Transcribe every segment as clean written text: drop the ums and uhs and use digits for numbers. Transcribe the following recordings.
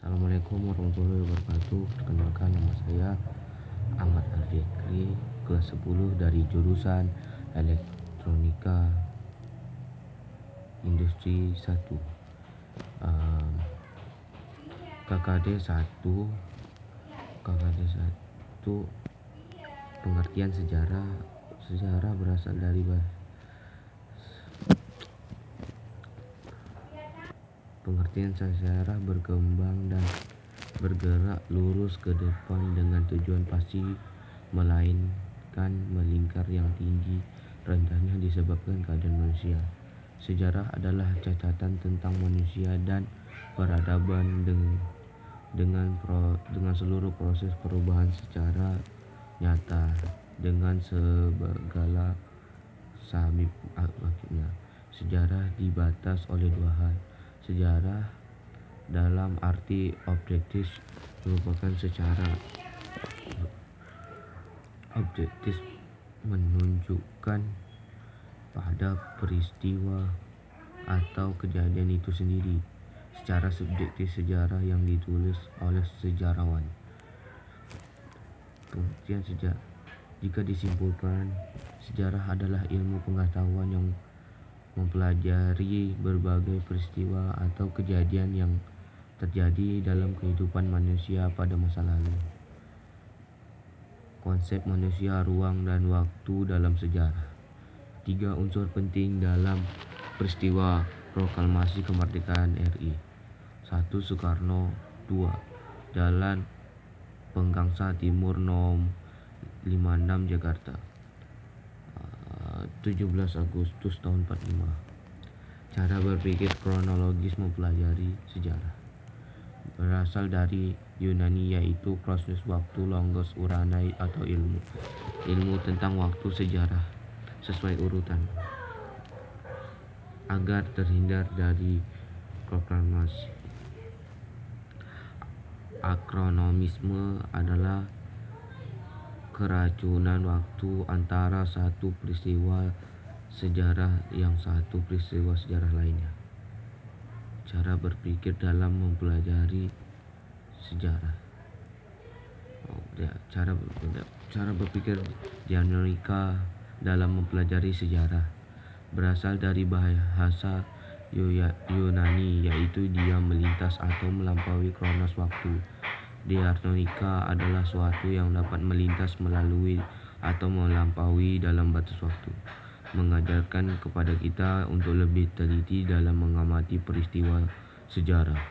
Assalamualaikum warahmatullahi wabarakatuh. Perkenalkan, nama saya Ahmad Al-Fikri, kelas 10 dari jurusan Elektronika Industri 1. KKD 1 pengertian sejarah. Sejarah berasal dari pengertian sejarah berkembang dan bergerak lurus ke depan dengan tujuan pasti, melainkan melingkar yang tinggi rendahnya disebabkan keadaan manusia. Sejarah adalah catatan tentang manusia dan peradaban dengan seluruh proses perubahan secara nyata dengan segala akibatnya. Sejarah dibatas oleh dua hal. Sejarah dalam arti objektif merupakan secara objektif menunjukkan pada peristiwa atau kejadian itu sendiri. Secara subjektif, sejarah yang ditulis oleh sejarawan. Pengertian sejarah, jika disimpulkan, sejarah adalah ilmu pengetahuan yang mempelajari berbagai peristiwa atau kejadian yang terjadi dalam kehidupan manusia pada masa lalu. Konsep manusia, ruang, dan waktu dalam sejarah. 3 unsur penting dalam peristiwa proklamasi kemerdekaan RI. 1. Soekarno. 2. Jalan Penggangsa Timur Nom. 56 Jakarta, 17 Agustus tahun 45. Cara berpikir kronologis mempelajari sejarah berasal dari Yunani, yaitu proses waktu, logos, uranai, atau ilmu tentang waktu. Sejarah sesuai urutan agar terhindar dari proklamasi. Akronomisme adalah keracunan waktu antara satu peristiwa sejarah yang satu peristiwa sejarah lainnya. Cara berpikir dalam mempelajari sejarah. Cara berpikir dianonika dalam mempelajari sejarah berasal dari bahasa Yunani, yaitu dia melintas atau melampaui kronos waktu. Dianonika adalah suatu yang dapat melintas, melalui, atau melampaui dalam batas waktu, mengajarkan kepada kita untuk lebih teliti dalam mengamati peristiwa sejarah.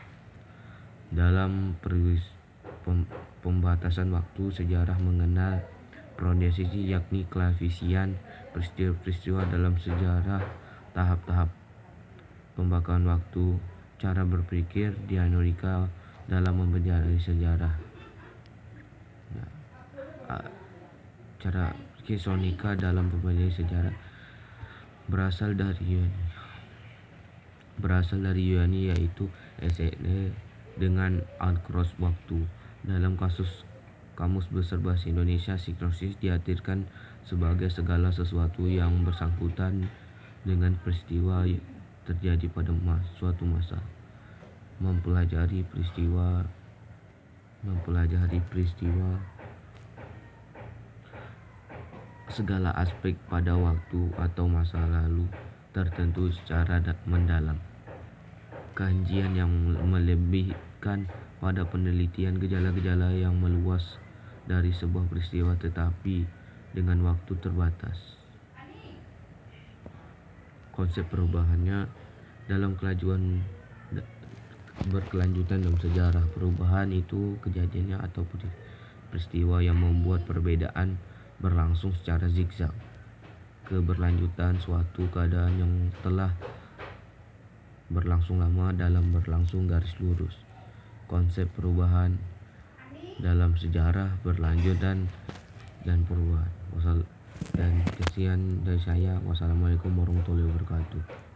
Dalam pembatasan waktu, sejarah mengenal kronologi, yakni klasifikasian peristiwa dalam sejarah, tahap-tahap pembakaran waktu. Cara berpikir dianonika dalam mempelajari sejarah. Cara berpikir sonika dalam mempelajari sejarah berasal dari Yunani, yaitu SNE dengan akros waktu. Dalam Kamus Besar Bahasa Indonesia, sinkronis diartikan sebagai segala sesuatu yang bersangkutan dengan peristiwa terjadi pada suatu masa. Mempelajari peristiwa segala aspek pada waktu atau masa lalu tertentu secara mendalam. Kajian yang melebihkan pada penelitian gejala-gejala yang meluas dari sebuah peristiwa tetapi dengan waktu terbatas. Konsep perubahannya dalam berkelanjutan dalam sejarah. Perubahan itu kejadiannya atau peristiwa yang membuat perbedaan berlangsung secara zigzag. Keberlanjutan suatu keadaan yang telah berlangsung lama dalam berlangsung garis lurus. Konsep perubahan dalam sejarah berlanjut dan perubahan. Dan sekian dari saya. Wassalamualaikum warahmatullahi wabarakatuh.